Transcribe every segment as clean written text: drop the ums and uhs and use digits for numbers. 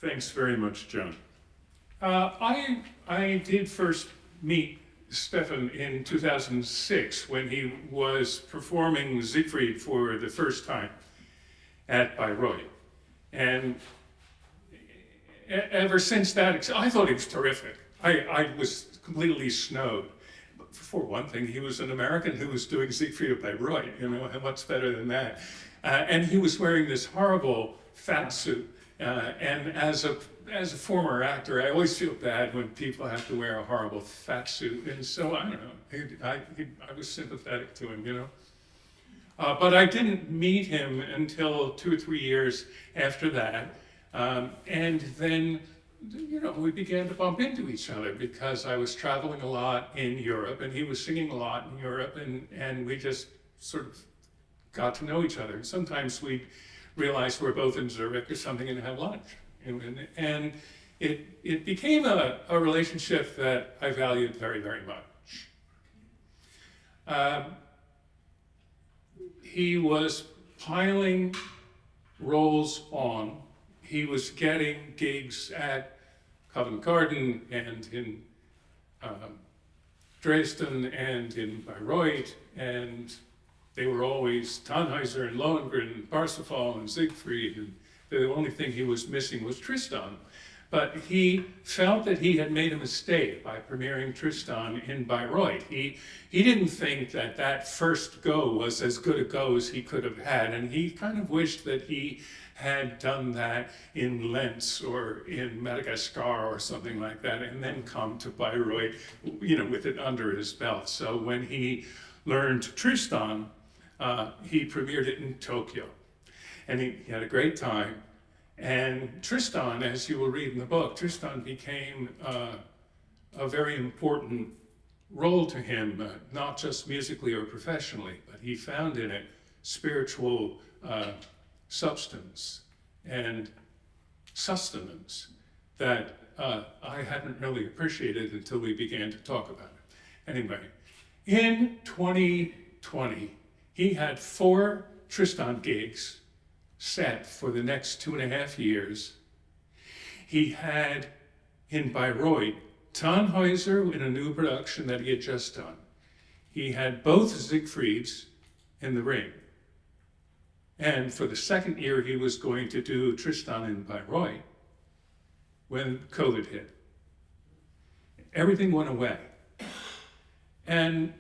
Thanks very much, John. I did first meet Stefan in 2006 when he was performing Siegfried for the first time at Bayreuth. And ever since that, I thought he was terrific. I was completely snowed. But for one thing, he was an American who was doing Siegfried at Bayreuth, what's better than that? And he was wearing this horrible fat suit. And as a former actor, I always feel bad when people have to wear a horrible fat suit. And so, I don't know, I was sympathetic to him, But I didn't meet him until 2 or 3 years after that. And then, we began to bump into each other because I was traveling a lot in Europe and he was singing a lot in Europe, and we just sort of got to know each other. And sometimes we'd realize we're both in Zurich or something and have lunch. And it became a relationship that I valued very, very much. He was piling roles on. He was getting gigs at Covent Garden and in Dresden and in Bayreuth, and they were always Tannhäuser and Lohengrin and Parsifal and Siegfried, and the only thing he was missing was Tristan. But he felt that he had made a mistake by premiering Tristan in Bayreuth. He didn't think that first go was as good a go as he could have had, and he kind of wished that he had done that in Lentz or in Madagascar or something like that, and then come to Bayreuth, with it under his belt. So when he learned Tristan, he premiered it in Tokyo, and he had a great time. And Tristan, as you will read in the book, Tristan became a very important role to him, not just musically or professionally, but he found in it spiritual substance and sustenance that I hadn't really appreciated until we began to talk about it. Anyway, in 2020, he had 4 Tristan gigs set for the next 2.5 years. He had in Bayreuth Tannhäuser in a new production that he had just done. He had both Siegfrieds in the ring. And for the second year, he was going to do Tristan in Bayreuth when COVID hit. Everything went away. And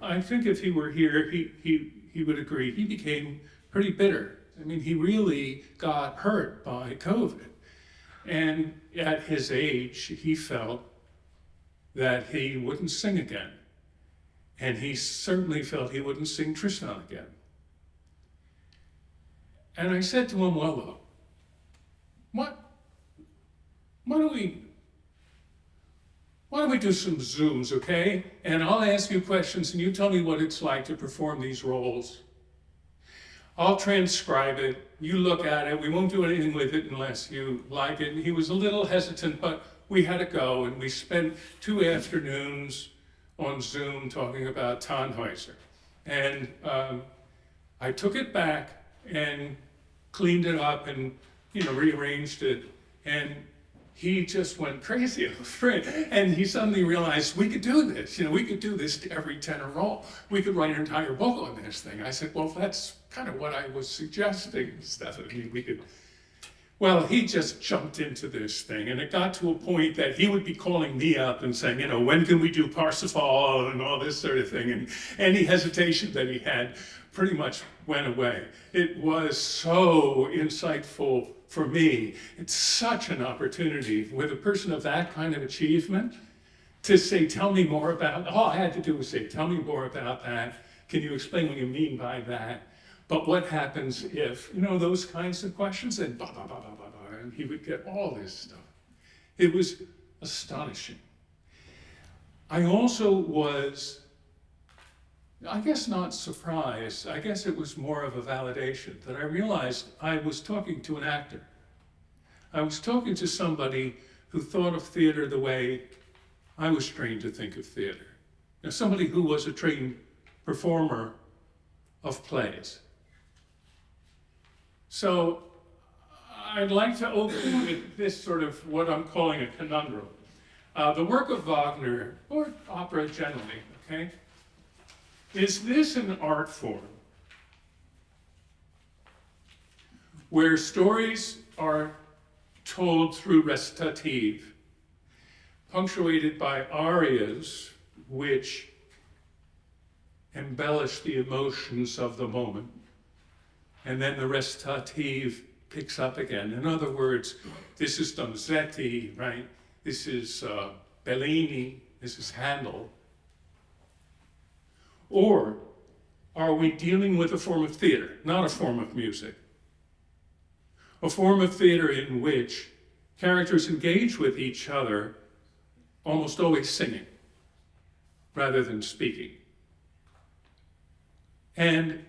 I think if he were here, he would agree. He became pretty bitter. I mean, he really got hurt by COVID. And at his age, he felt that he wouldn't sing again. And he certainly felt he wouldn't sing Tristan again. And I said to him, well, look, why don't we do some Zooms, okay? And I'll ask you questions and you tell me what it's like to perform these roles. I'll transcribe it, you look at it, we won't do anything with it unless you like it. And he was a little hesitant, but we had to go, and we spent 2 afternoons on Zoom talking about Tannhäuser. And I took it back and cleaned it up and rearranged it, and he just went crazy over it. And he suddenly realized we could do this. We could do this to every tenor role. We could write an entire book on this thing. I said, well, that's kind of what I was suggesting, Stefan. Well, he just jumped into this thing, and it got to a point that he would be calling me up and saying, when can we do Parsifal and all this sort of thing, and any hesitation that he had pretty much went away. It was so insightful for me. It's such an opportunity with a person of that kind of achievement to say, tell me more about, all I had to do was say, tell me more about that. Can you explain what you mean by that? But what happens if, those kinds of questions, and blah, blah, blah, blah, blah, blah, and he would get all this stuff. It was astonishing. I also was, I guess not surprised, I guess it was more of a validation that I realized I was talking to an actor. I was talking to somebody who thought of theater the way I was trained to think of theater. Somebody who was a trained performer of plays. So I'd like to open with this sort of what I'm calling a conundrum. The work of Wagner, or opera generally, okay? Is this an art form where stories are told through recitative, punctuated by arias which embellish the emotions of the moment, and then the recitative picks up again? In other words, this is Donizetti, right? This is Bellini, this is Handel. Or are we dealing with a form of theater, not a form of music? A form of theater in which characters engage with each other, almost always singing, rather than speaking. And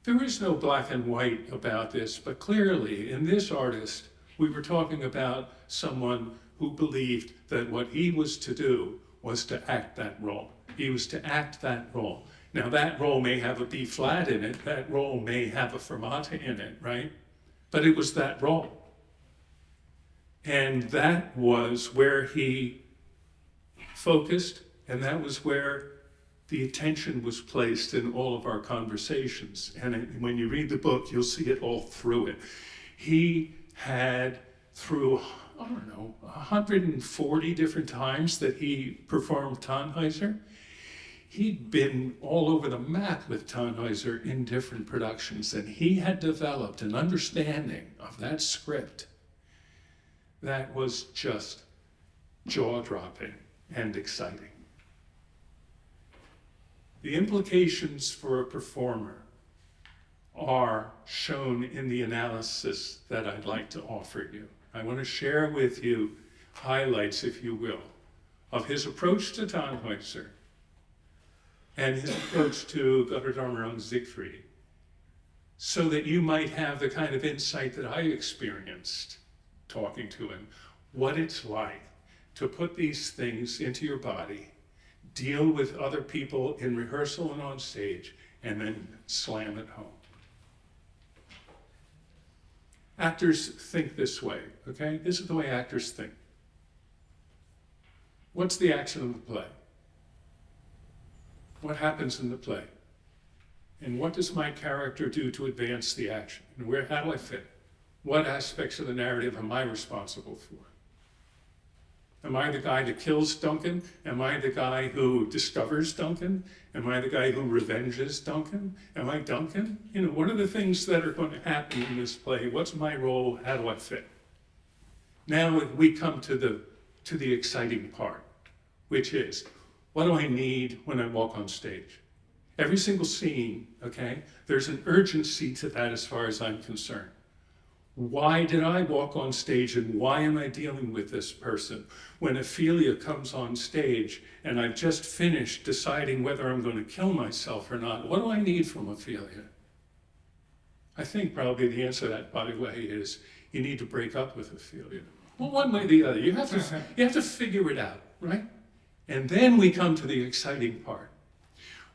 there is no black and white about this, but clearly in this artist, we were talking about someone who believed that what he was to do was to act that role. He was to act that role. Now that role may have a B flat in it, that role may have a fermata in it, right? But it was that role. And that was where he focused, and that was where the attention was placed in all of our conversations. And when you read the book, you'll see it all through it. He had, through, 140 different times that he performed Tannhäuser, he'd been all over the map with Tannhäuser in different productions, and he had developed an understanding of that script that was just jaw-dropping and exciting. The implications for a performer are shown in the analysis that I'd like to offer you. I want to share with you highlights, if you will, of his approach to Tannhäuser and his approach to Götterdämmerung Siegfried, so that you might have the kind of insight that I experienced talking to him, what it's like to put these things into your body, deal with other people in rehearsal and on stage, and then slam it home. Actors think this way, okay? This is the way actors think. What's the action of the play? What happens in the play? And what does my character do to advance the action? And how do I fit? What aspects of the narrative am I responsible for? Am I the guy that kills Duncan? Am I the guy who discovers Duncan? Am I the guy who revenges Duncan? Am I Duncan? What are the things that are going to happen in this play? What's my role? How do I fit? Now we come to the exciting part, which is, what do I need when I walk on stage? Every single scene, okay, there's an urgency to that as far as I'm concerned. Why did I walk on stage, and why am I dealing with this person? When Ophelia comes on stage and I've just finished deciding whether I'm going to kill myself or not, what do I need from Ophelia? I think probably the answer to that, by the way, is you need to break up with Ophelia. Well, one way or the other. You have to figure it out, right? And then we come to the exciting part.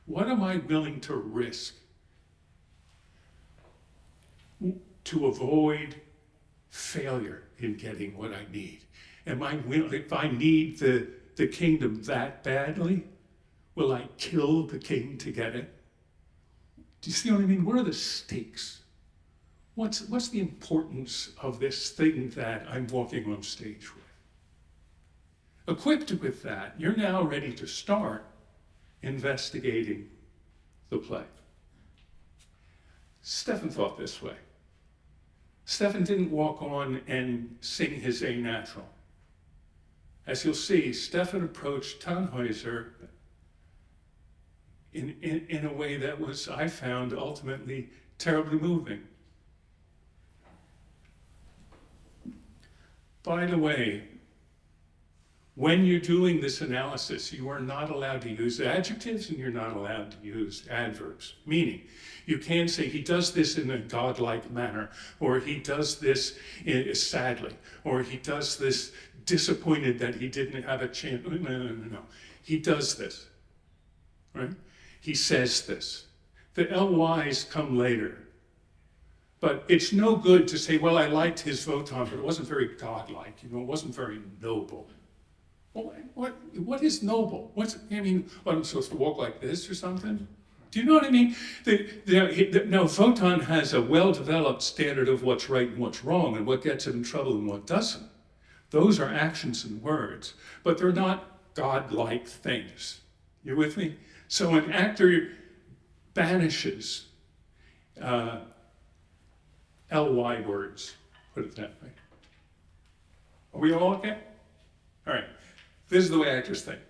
What am I willing to risk to avoid failure in getting what I need? Am I willing, if I need the kingdom that badly, will I kill the king to get it? Do you see what I mean? What are the stakes? What's the importance of this thing that I'm walking on stage with? Equipped with that, you're now ready to start investigating the play. Stefan thought this way. Stefan didn't walk on and sing his A natural. As you'll see, Stefan approached Tannhäuser in a way that was, I found, ultimately terribly moving. By the way, when you're doing this analysis, you are not allowed to use adjectives and you're not allowed to use adverbs. Meaning, you can't say he does this in a godlike manner, or he does this sadly, or he does this disappointed that he didn't have a chance. No. He does this, right? He says this. The LYs come later. But it's no good to say, well, I liked his Wotan, but it wasn't very godlike, it wasn't very noble. Well, what is noble? I'm supposed to walk like this or something? Do you know what I mean? No, Wotan has a well-developed standard of what's right and what's wrong, and what gets him in trouble and what doesn't. Those are actions and words, but they're not godlike things. You with me? So an actor banishes ly words, put it that way. Are we all okay? All right. This is the way actors think.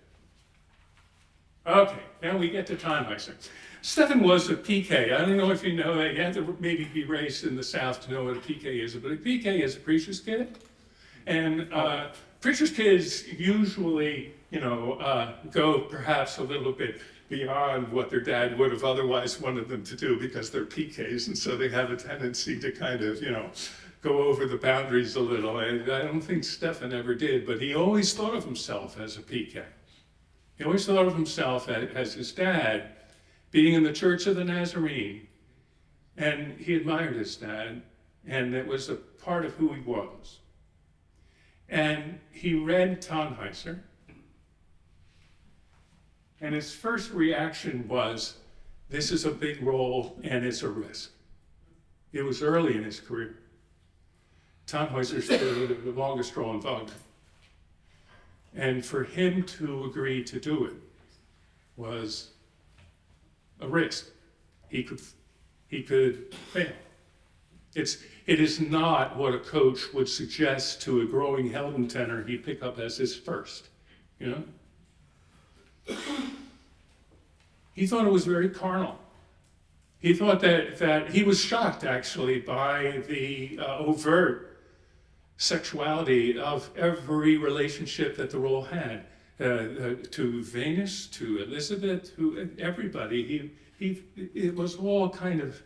Okay, now we get to Tannhäuser. Stefan was a PK. I don't know if you know that. You have to maybe be raised in the South to know what a PK is, but a PK is a preacher's kid. And preacher's kids usually, go perhaps a little bit beyond what their dad would have otherwise wanted them to do because they're PKs, and so they have a tendency to kind of, go over the boundaries a little. And I don't think Stefan ever did, but he always thought of himself as a PK. He always thought of himself as his dad being in the Church of the Nazarene, and he admired his dad, and it was a part of who he was. And he read Tannhäuser, and his first reaction was, this is a big role and it's a risk. It was early in his career. Tannhäuser's the longest role in Wagner. And for him to agree to do it was a risk. He could fail. It is not what a coach would suggest to a growing Helden tenor he pick up as his first, He thought it was very carnal. He thought that he was shocked actually by the overt sexuality of every relationship that the role had, to Venus, to Elizabeth, to everybody. It was all kind of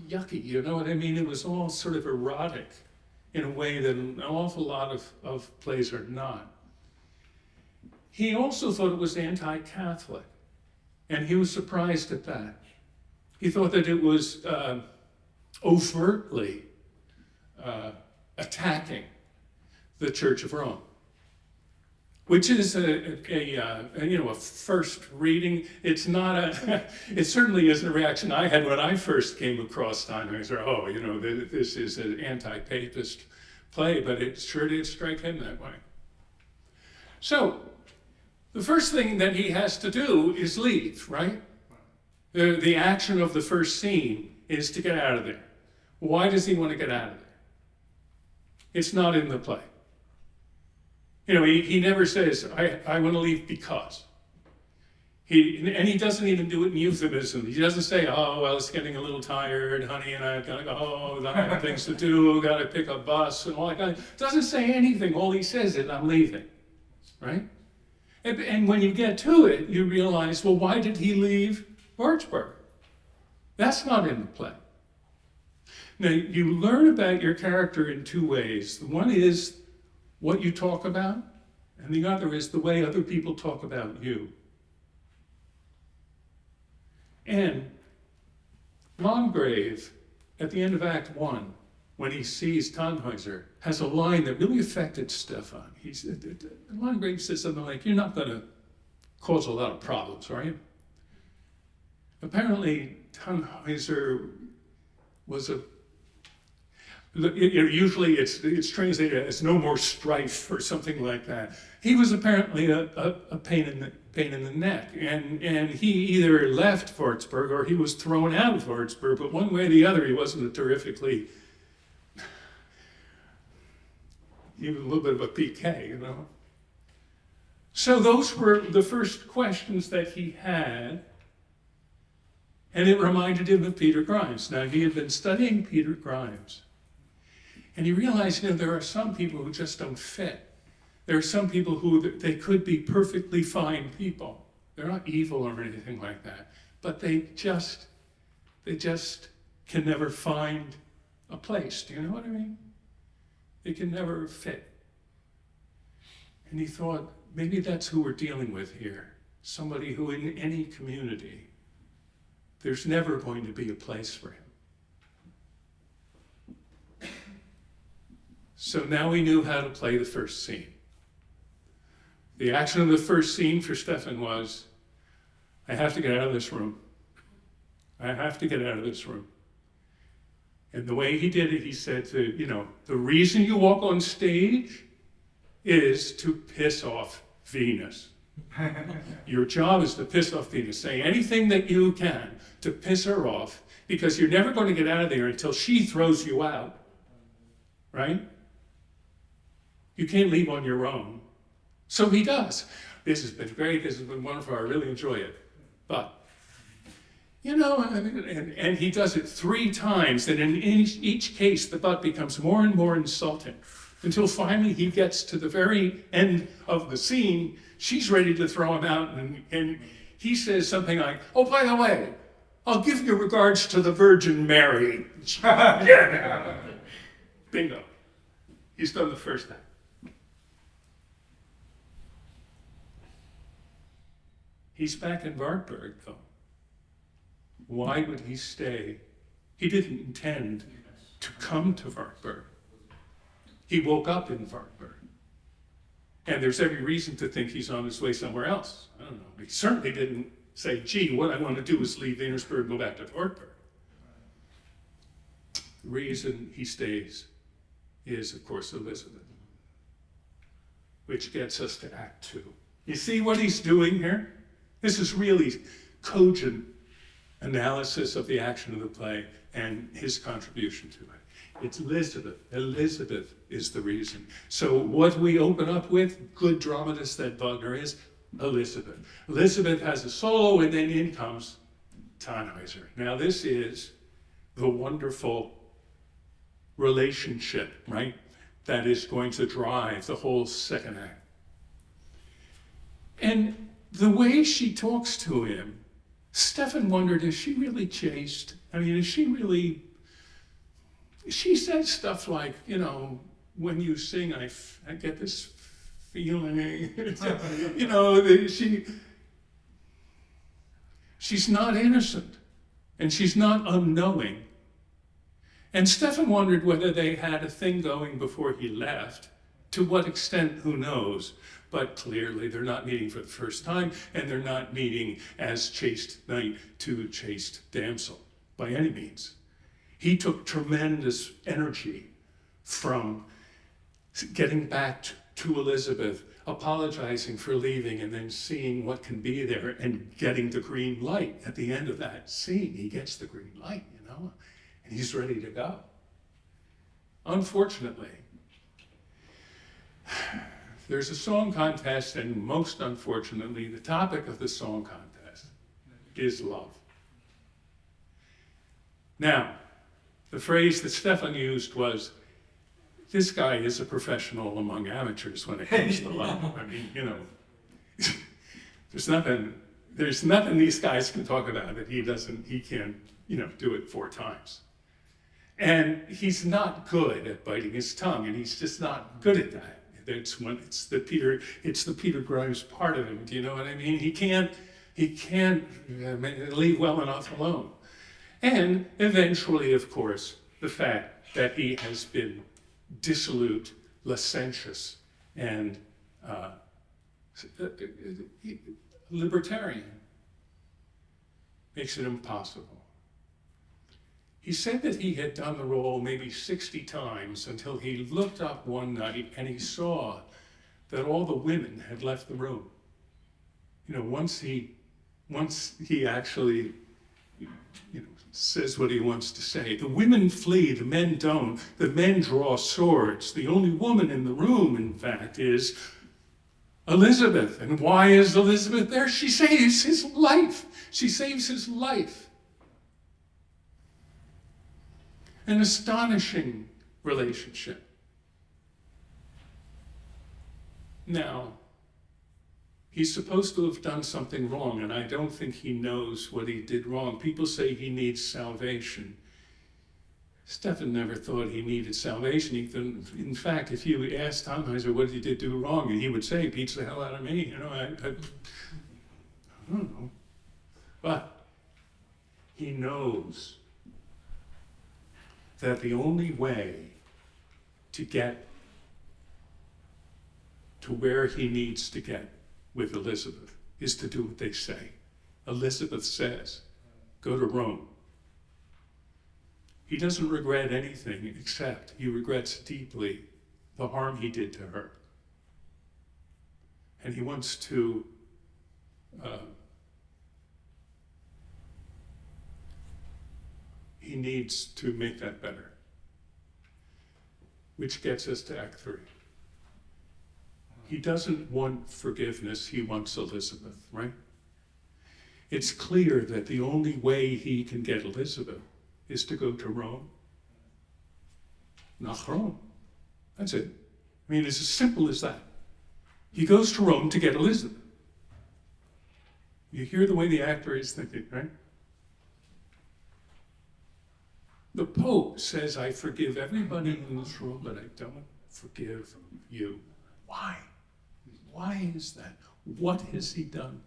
yucky, you know what I mean? It was all sort of erotic in a way that an awful lot of plays are not. He also thought it was anti-Catholic, and he was surprised at that. He thought that it was overtly attacking the Church of Rome, which is a first reading. It's not it certainly isn't a reaction I had when I first came across Tannhäuser. This is an anti-papist play, but it sure did strike him that way. So the first thing that he has to do is leave, right? The action of the first scene is to get out of there. Why does he want to get out of there? It's not in the play. He never says, I want to leave because. He doesn't even do it in euphemism. He doesn't say, oh, well, it's getting a little tired, honey, and I've got to go, I have things to do, got to pick a bus, and all that kind of. Doesn't say anything. All he says is, I'm leaving, right? And when you get to it, you realize, well, why did he leave Würzburg? That's not in the play. Now, you learn about your character in two ways. The one is what you talk about, and the other is the way other people talk about you. And Landgrave, at the end of Act 1, when he sees Tannhäuser, has a line that really affected Stefan. Landgrave says something like, you're not going to cause a lot of problems, are you? Apparently, Tannhäuser was usually it's translated as no more strife or something like that. He was apparently a pain in the neck, and he either left Würzburg or he was thrown out of Würzburg, but one way or the other, he wasn't a terrifically, he was a little bit of a PK, So those were the first questions that he had, and it reminded him of Peter Grimes. Now, he had been studying Peter Grimes, and he realized, there are some people who just don't fit. There are some people who, they could be perfectly fine people. They're not evil or anything like that, but they just can never find a place. Do you know what I mean? They can never fit. And he thought, maybe that's who we're dealing with here. Somebody who in any community, there's never going to be a place for him. So now we knew how to play the first scene. The action of the first scene for Stefan was, I have to get out of this room. I have to get out of this room. And the way he did it, he said the reason you walk on stage is to piss off Venus. Your job is to piss off Venus. Say anything that you can to piss her off, because you're never going to get out of there until she throws you out, right? You can't leave on your own. So he does. This has been great. This has been wonderful. I really enjoy it. But, and he does it 3 times, and in each case, the butt becomes more and more insulting, until finally he gets to the very end of the scene. She's ready to throw him out, and he says something like, oh, by the way, I'll give your regards to the Virgin Mary. Yeah. Bingo. He's done the first act. He's back in Wartburg, though. Why would he stay? He didn't intend to come to Wartburg. He woke up in Wartburg. And there's every reason to think he's on his way somewhere else. I don't know. He certainly didn't say, gee, what I want to do is leave Wienersburg and go back to Wartburg. The reason he stays is, of course, Elizabeth. Which gets us to Act 2. You see what he's doing here? This is really cogent analysis of the action of the play and his contribution to it. It's Elizabeth. Elizabeth is the reason. So what we open up with, good dramatist that Wagner is, Elizabeth. Elizabeth has a solo, and then in comes Tannhäuser. Now this is the wonderful relationship, right, that is going to drive the whole second act. And the way she talks to him, Stefan wondered, is she really chaste? I mean, is she really... She says stuff like, when you sing, I get this feeling, she's not innocent, and she's not unknowing. And Stefan wondered whether they had a thing going before he left. To what extent, who knows? But clearly they're not meeting for the first time, and they're not meeting as chaste knight to chaste damsel, by any means. He took tremendous energy from getting back to Elizabeth, apologizing for leaving, and then seeing what can be there, and getting the green light at the end of that scene. He gets the green light, and he's ready to go. Unfortunately, there's a song contest, and most unfortunately, the topic of the song contest is love. Now, the phrase that Stefan used was, this guy is a professional among amateurs when it comes to love. I mean, there's nothing these guys can talk about that he can't, do it 4 times. And he's not good at biting his tongue, and he's just not good at that. It's the Peter Grimes part of him. Do you know what I mean? He can't leave well enough alone. And eventually, of course, the fact that he has been dissolute, licentious, and libertarian makes it impossible. He said that he had done the role maybe 60 times until he looked up one night and he saw that all the women had left the room. Once he actually, says what he wants to say. The women flee, the men don't. The men draw swords. The only woman in the room, in fact, is Elizabeth. And why is Elizabeth there? She saves his life. She saves his life. An astonishing relationship. Now, he's supposed to have done something wrong, and I don't think he knows what he did wrong. People say he needs salvation. Stefan never thought he needed salvation. In fact, if you asked Tannhäuser what he did do wrong, and he would say, beats the hell out of me. I don't know. But he knows that the only way to get to where he needs to get with Elizabeth is to do what they say. Elizabeth says, go to Rome. He doesn't regret anything except he regrets deeply the harm he did to her. And he wants to he needs to make that better. Which gets us to Act 3. He doesn't want forgiveness, he wants Elizabeth, right? It's clear that the only way he can get Elizabeth is to go to Rome. Nach Rome. That's it. I mean, it's as simple as that. He goes to Rome to get Elizabeth. You hear the way the actor is thinking, right? The Pope says, I forgive everybody in this room, but I don't forgive you. Why? Why is that? What has he done?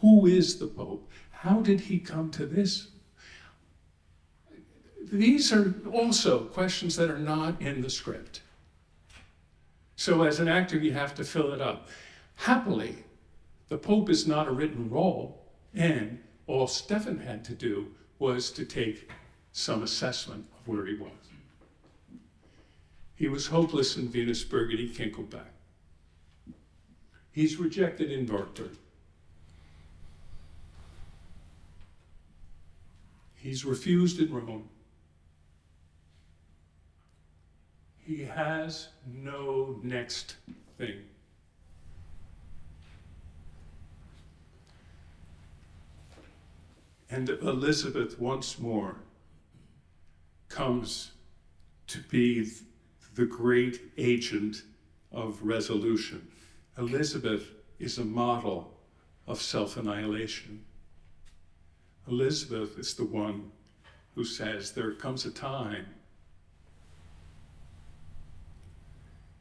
Who is the Pope? How did he come to this? These are also questions that are not in the script. So as an actor, you have to fill it up. Happily, the Pope is not a written role, and all Stefan had to do was to take some assessment of where he was. He was hopeless in Venusberg and he can't go back. He's rejected in Wartburg. He's refused in Rome. He has no next thing. And Elizabeth once more comes to be the great agent of resolution. Elizabeth is a model of self-annihilation. Elizabeth is the one who says there comes a time.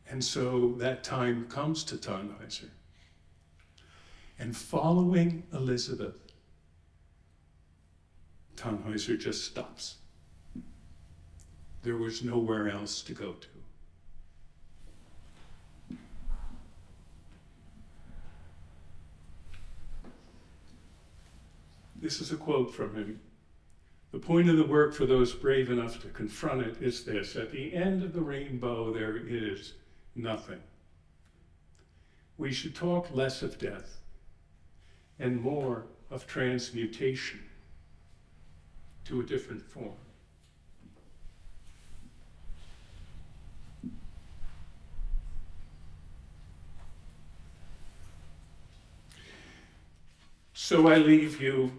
And so that time comes to Tannhäuser. And following Elizabeth, Tannhäuser just stops. There was nowhere else to go to. This is a quote from him. The point of the work for those brave enough to confront it is this: at the end of the rainbow, there is nothing. We should talk less of death and more of transmutation to a different form. So I leave you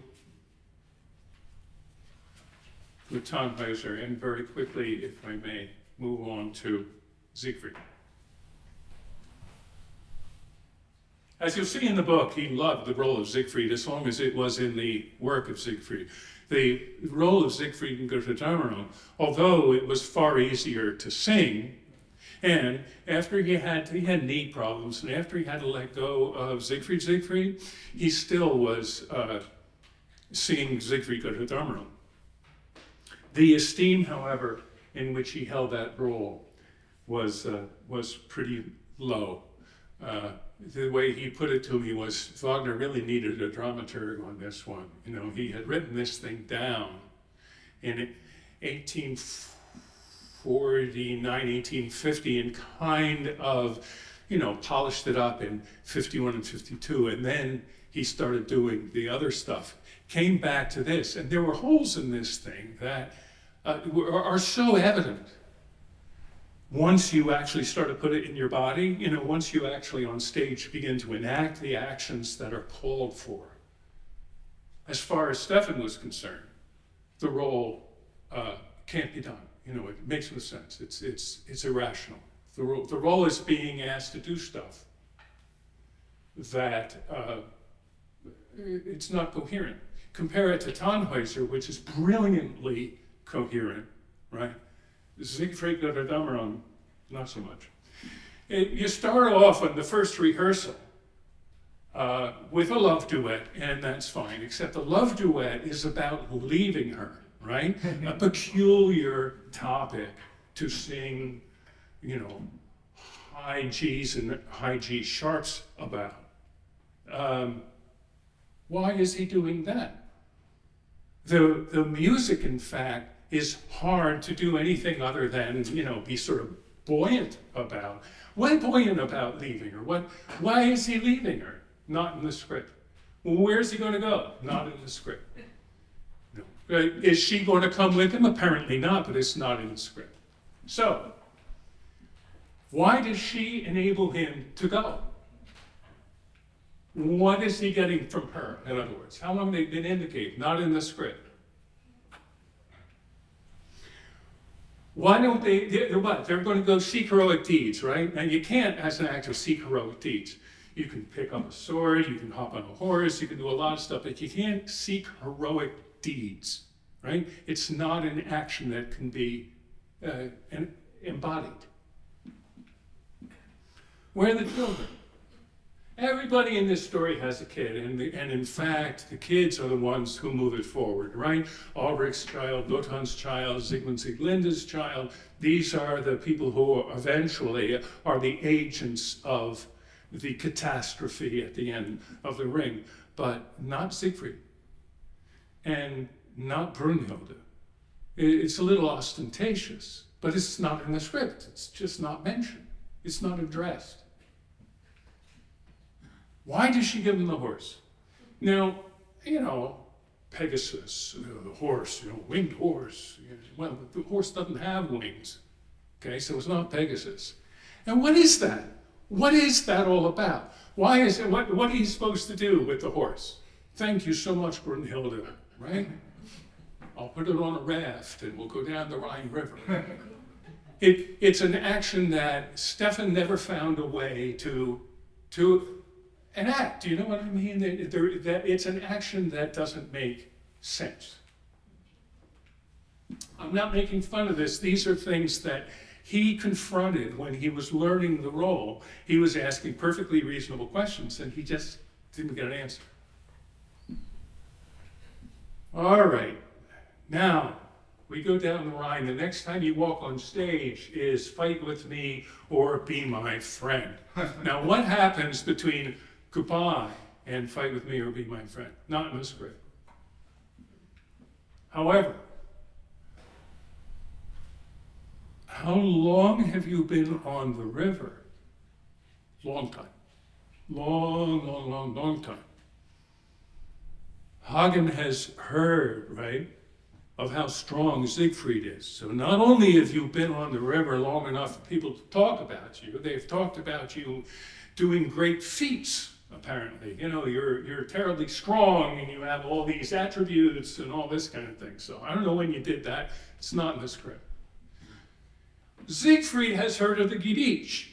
with Tannhäuser, and very quickly, if I may, move on to Siegfried. As you'll see in the book, he loved the role of Siegfried as long as it was in the work of Siegfried. The role of Siegfried in Götterdämmerung, although it was far easier to sing, and after he had knee problems, and after he had to let go of Siegfried, he still was singing Siegfried Götterdämmerung. The esteem, however, in which he held that role was pretty low. The way he put it to me was, Wagner really needed a dramaturg on this one. You know, he had written this thing down in 1849, 1850, and kind of, polished it up in 51 and 52. And then he started doing the other stuff. Came back to this, and there were holes in this thing that are so evident. Once you actually start to put it in your body, once you actually on stage begin to enact the actions that are called for. As far as Stefan was concerned, the role can't be done. It makes no sense. It's irrational. The role is being asked to do stuff that it's not coherent. Compare it to Tannhäuser, which is brilliantly coherent, right? Siegfried Götterdämmerung, not so much. You start off on the first rehearsal with a love duet, and that's fine, except the love duet is about leaving her, right? A peculiar topic to sing, high G's and high G sharps about. Why is he doing that? The music, in fact, is hard to do anything other than, be sort of buoyant about. Why buoyant about leaving her? Why is he leaving her? Not in the script. Well, where's he going to go? Not in the script. No. Is she going to come with him? Apparently not, but it's not in the script. So, why does she enable him to go? What is he getting from her, in other words? How long they've been indicated? Not in the script. Why don't they're what? They're going to go seek heroic deeds, right? And you can't, as an actor, seek heroic deeds. You can pick up a sword, you can hop on a horse, you can do a lot of stuff, but you can't seek heroic deeds, right? It's not an action that can be embodied. Where are the children? Everybody in this story has a kid, and in fact, the kids are the ones who move it forward, right? Ulrich's child, Wotan's child, Sigmund Sieglinde's child. These are the people who eventually are the agents of the catastrophe at the end of the ring, but not Siegfried, and not Brunhilde. It's a little ostentatious, but it's not in the script. It's just not mentioned. It's not addressed. Why does she give him the horse? Now, Pegasus, the horse, winged horse. Well, the horse doesn't have wings. Okay, so it's not Pegasus. And what is that? What is that all about? Why is it, what are you supposed to do with the horse? Thank you so much, Brunhilde, right? I'll put it on a raft and we'll go down the Rhine River. It's an action that Stefan never found a way to enact. Do you know what I mean? It's an action that doesn't make sense. I'm not making fun of this. These are things that he confronted when he was learning the role. He was asking perfectly reasonable questions and he just didn't get an answer. All right, now we go down the Rhine. The next time you walk on stage is Fight With Me or Be My Friend. Now what happens between Goodbye and Fight With Me or Be My Friend? Not in the script. However, how long have you been on the river? Long time. Long time. Hagen has heard, right, of how strong Siegfried is. So not only have you been on the river long enough for people to talk about you, they've talked about you doing great feats, apparently. You're terribly strong and you have all these attributes and all this kind of thing. So I don't know when you did that. It's not in the script. Siegfried has heard of the Gedicht,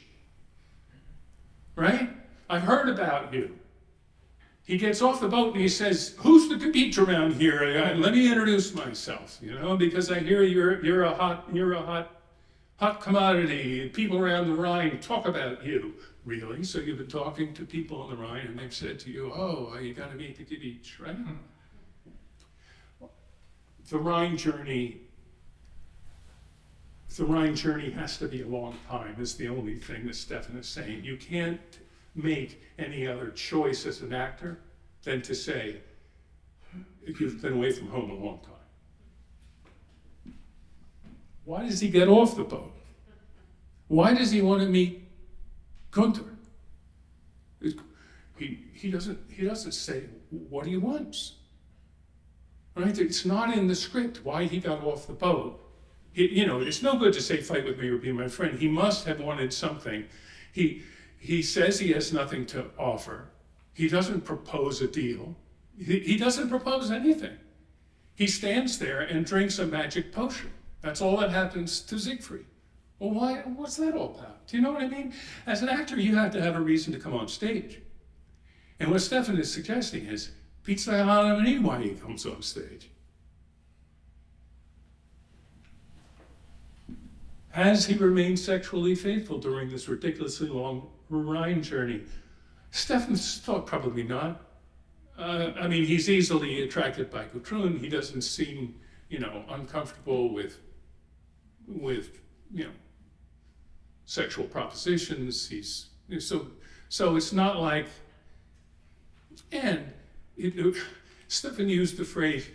right? I've heard about you. He gets off the boat and he says, "Who's the Gedicht around here? Let me introduce myself, because I hear you're a hot commodity. People around the Rhine talk about you." Really? So you've been talking to people on the Rhine and they've said to you, "Oh, you got to meet the Gedicht," right? The Rhine journey has to be a long time, is the only thing that Stefan is saying. You can't make any other choice as an actor than to say, you've been away from home a long time. Why does he get off the boat? Why does he want to meet Gunther? He doesn't say what he wants. Right? It's not in the script why he got off the boat. It's no good to say "Fight With Me or Be My Friend." He must have wanted something. He says he has nothing to offer. He doesn't propose a deal. He doesn't propose anything. He stands there and drinks a magic potion. That's all that happens to Siegfried. Well, why? What's that all about? Do you know what I mean? As an actor, you have to have a reason to come on stage. And what Stefan is suggesting is, Pizza Halloween, why he comes on stage. Has he remained sexually faithful during this ridiculously long Rhine journey? Stefan's thought probably not. He's easily attracted by Gudrun. He doesn't seem, sexual propositions. So it's not like, and Stefan used the phrase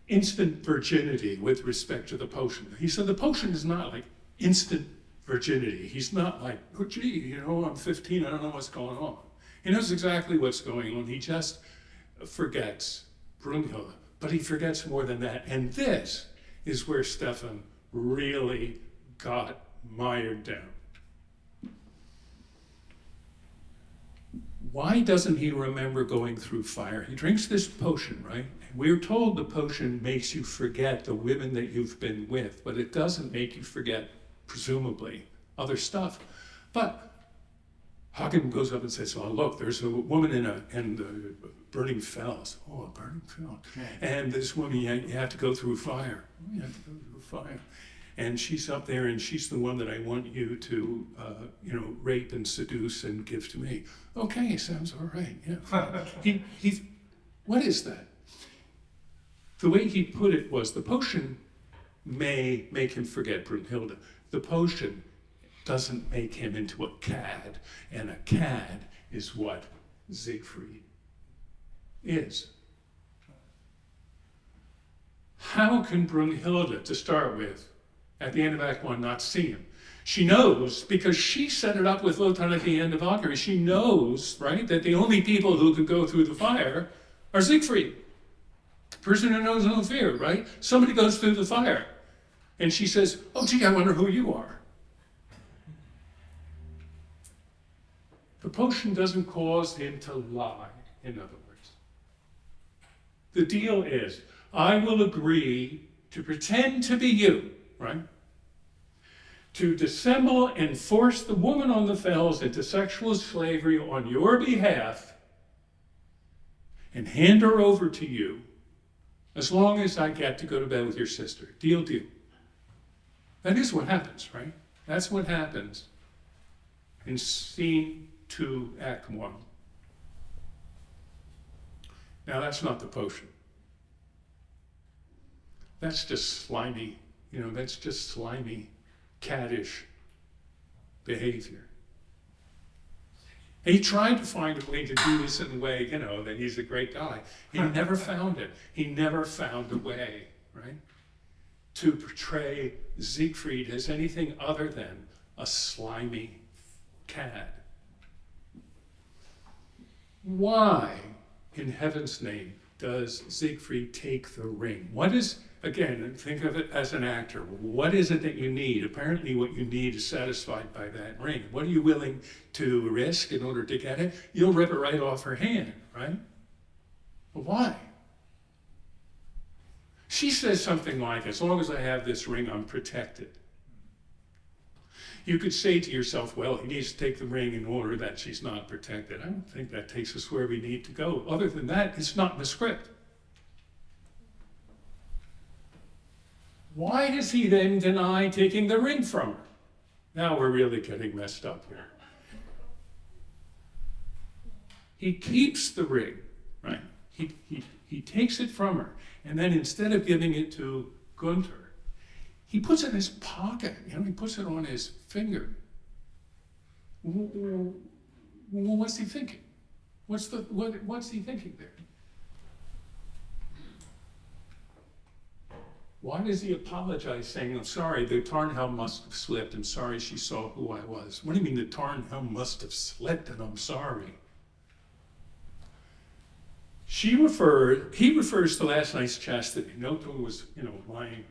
instant virginity with respect to the potion. He said the potion is not like instant virginity. He's not like, oh gee, I'm 15, I don't know what's going on. He knows exactly what's going on. He just forgets Brunhilde. But he forgets more than that. And this is where Stefan really got mired down. Why doesn't he remember going through fire? He drinks this potion, right? We're told the potion makes you forget the women that you've been with, but it doesn't make you forget, presumably, other stuff. But Hagen goes up and says, oh, look, there's a woman in the burning fells. Oh, a burning fell. And this woman, you have to go through fire. You have to go through fire. And she's up there, and she's the one that I want you to, rape and seduce and give to me. Okay, sounds all right, yeah. What is that? The way he put it was the potion may make him forget Brunhilde. The potion doesn't make him into a cad, and a cad is what Siegfried is. How can Brunhilde, to start with, at the end of Act 1, not see him? She knows, because she set it up with Wotan at the end of Wagner. She knows, right, that the only people who could go through the fire are Siegfried. Person who knows no fear, right? Somebody goes through the fire. And she says, oh, gee, I wonder who you are. The potion doesn't cause him to lie, in other words. The deal is, I will agree to pretend to be you, right? To dissemble and force the woman on the fells into sexual slavery on your behalf and hand her over to you as long as I get to go to bed with your sister. Deal, deal. That is what happens, right? That's what happens in scene 2, Act 1. Now, that's not the potion. That's just slimy, that's just slimy, caddish behavior. He tried to find a way to do this in a way, that he's a great guy. He never found it. He never found a way, right, to portray Siegfried as anything other than a slimy cad. Why, in heaven's name, does Siegfried take the ring? What is, again, think of it as an actor. What is it that you need? Apparently what you need is satisfied by that ring. What are you willing to risk in order to get it? You'll rip it right off her hand, right? But why? She says something like, as long as I have this ring, I'm protected. You could say to yourself, well, he needs to take the ring in order that she's not protected. I don't think that takes us where we need to go. Other than that, it's not in the script. Why does he then deny taking the ring from her? Now we're really getting messed up here. He keeps the ring, right? He takes it from her, and then instead of giving it to Gunther, he puts it in his pocket. He puts it on his finger. What's he thinking? What's he thinking there? Why does he apologize, saying, I'm sorry, the Tannhäuser must have slipped. I'm sorry she saw who I was. What do you mean the Tannhäuser must have slipped and I'm sorry? He refers to last night's chastity. Noto was, lying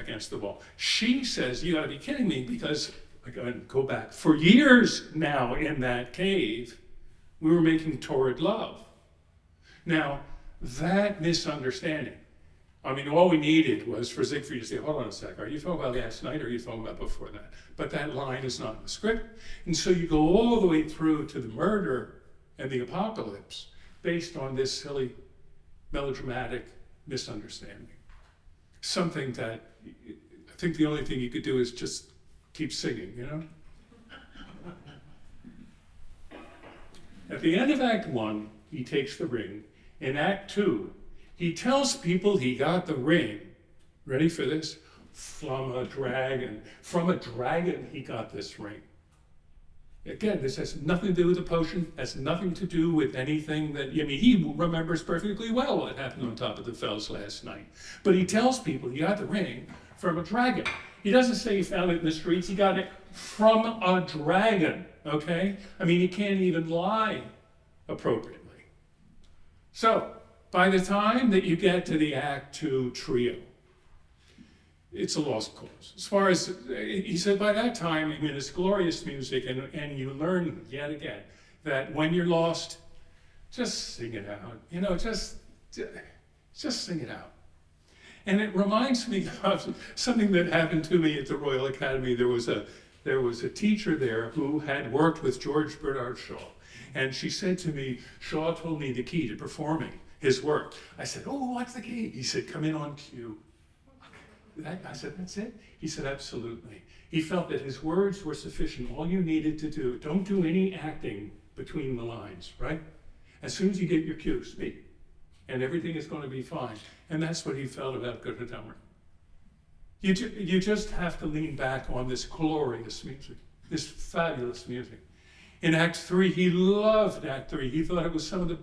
against the wall. She says, you gotta be kidding me, because, go back, for years now in that cave, we were making torrid love. Now, that misunderstanding, all we needed was for Siegfried to say, hold on a sec, are you talking about last night or are you talking about before that? But that line is not in the script. And so you go all the way through to the murder and the apocalypse based on this silly, melodramatic misunderstanding. Something that I think the only thing you could do is just keep singing, At the end of Act 1, he takes the ring. In Act 2, he tells people he got the ring, ready for this? From a dragon. From a dragon he got this ring. Again, this has nothing to do with the potion, has nothing to do with anything that, I mean, he remembers perfectly well what happened on top of the fells last night. But he tells people he got the ring from a dragon. He doesn't say he found it in the streets, he got it from a dragon, okay? I mean, he can't even lie appropriately. So, by the time that you get to the Act 2 trio, it's a lost cause. As far as, he said, by that time, I mean, it's glorious music, and you learn yet again that when you're lost, just sing it out. You know, just sing it out. And it reminds me of something that happened to me at the Royal Academy. There was a teacher there who had worked with George Bernard Shaw. And she said to me, Shaw told me the key to performing his work. I said, oh, what's the key? He said, come in on cue. I said, that's it? He said, absolutely. He felt that his words were sufficient. All you needed to do, don't do any acting between the lines, right? As soon as you get your cue, speak. And everything is going to be fine. And that's what he felt about Götterdammer. You just have to lean back on this glorious music, this fabulous music. In Act 3, he loved Act 3. He thought it was some of the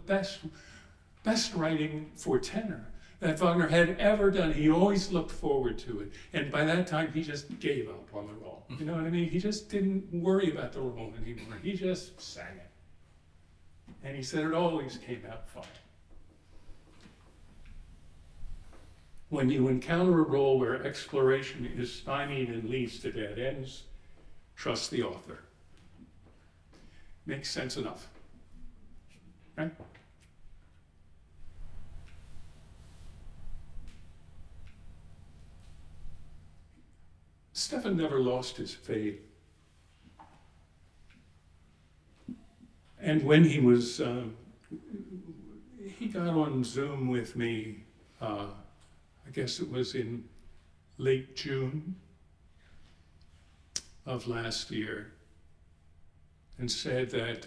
best writing for tenor that Wagner had ever done. He always looked forward to it. And by that time, he just gave up on the role. You know what I mean? He just didn't worry about the role anymore. He just sang it. And he said it always came out fine. When you encounter a role where exploration is stymied and leads to dead ends, trust the author. Makes sense enough. Right? Stefan never lost his faith. And when he was, he got on Zoom with me, I guess it was in late June of last year, and said that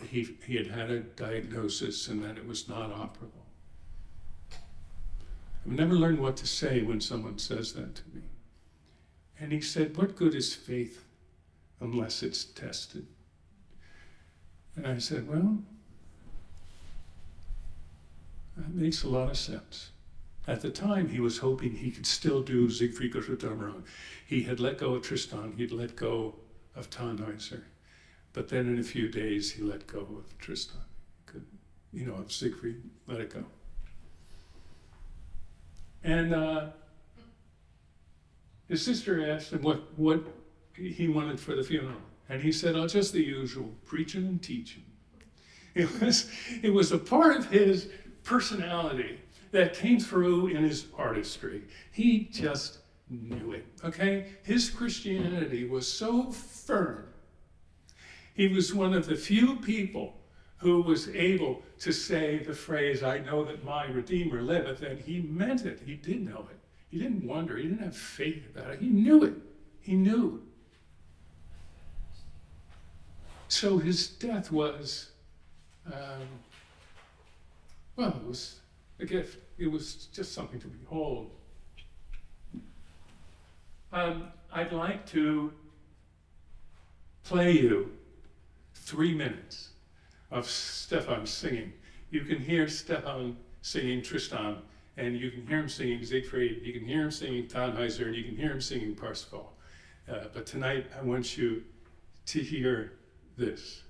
he had had a diagnosis and that it was not operable. I've never learned what to say when someone says that to me. And he said, what good is faith unless it's tested? And I said, well, that makes a lot of sense. At the time, he was hoping he could still do Siegfried Götterdammer. He had let go of Tristan, he'd let go of Tannhäuser. But then in a few days, he let go of Tristan. Of Siegfried, let it go. And his sister asked him what he wanted for the funeral. And he said, oh, just the usual, preaching and teaching. It was a part of his personality that came through in his artistry. He just knew it, okay? His Christianity was so firm. He was one of the few people who was able to say the phrase, I know that my Redeemer liveth, and he meant it. He did know it. He didn't wonder. He didn't have faith about it. He knew it. He knew. So his death was, it was a gift. It was just something to behold. I'd like to play you 3 minutes of Stefan singing. You can hear Stefan singing Tristan, and you can hear him singing Siegfried, you can hear him singing Tannhäuser, and you can hear him singing Parsifal. But tonight I want you to hear this.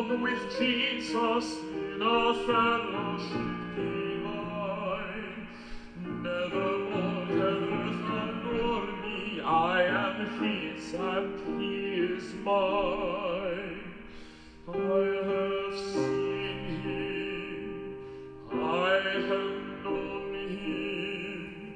With Jesus in a fellowship divine, never more can earth allure me. I am his and he is mine. I have seen him, I have known him,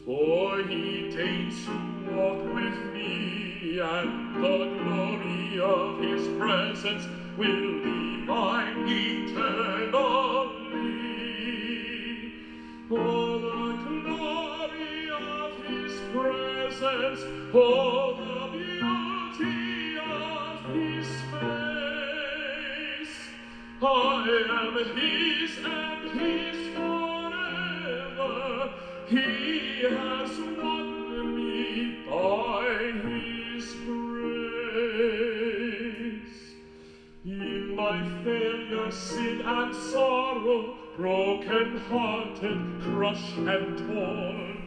for he deigns to walk with me, and the glory of his presence will be mine eternally. Oh, the glory of his presence, oh, the beauty of his face. am his and his forever. He has won me by his grace. In my failure, sin and sorrow, broken-hearted, crushed and torn,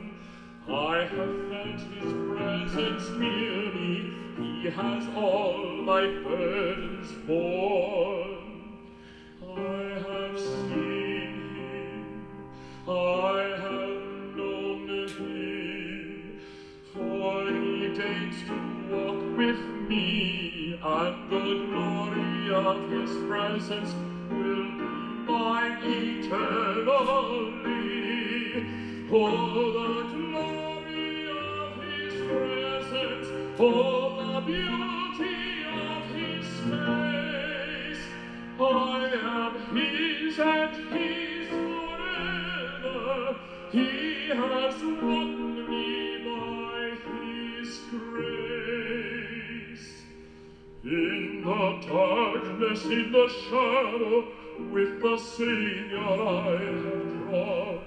I have felt his presence near me. He has all my burdens borne. I have seen him, I have known him, for he deigns to walk with me, and the glory of his presence will be mine eternally. Oh, the glory of his presence, oh, the beauty of his face. I am his and his forever. He has won me by his grace. In the darkness, in the shadow, with the Savior I have trod.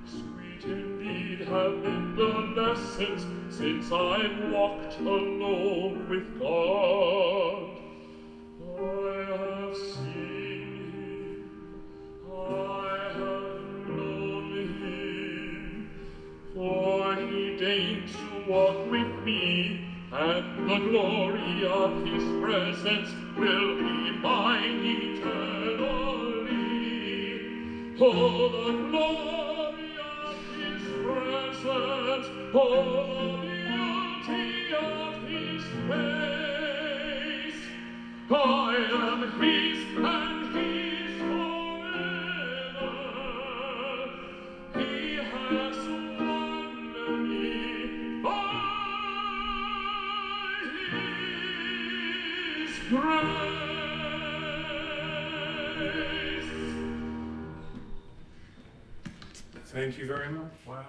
Sweet indeed have been the lessons since I've walked alone with God. I have seen him, I have known him, for he deigns to walk with me, and the glory of his presence will be mine eternally. Oh, the glory of his presence, oh, the beauty of his face. I am his and his forever. He has won me by his grace. Thank you very much. Wow.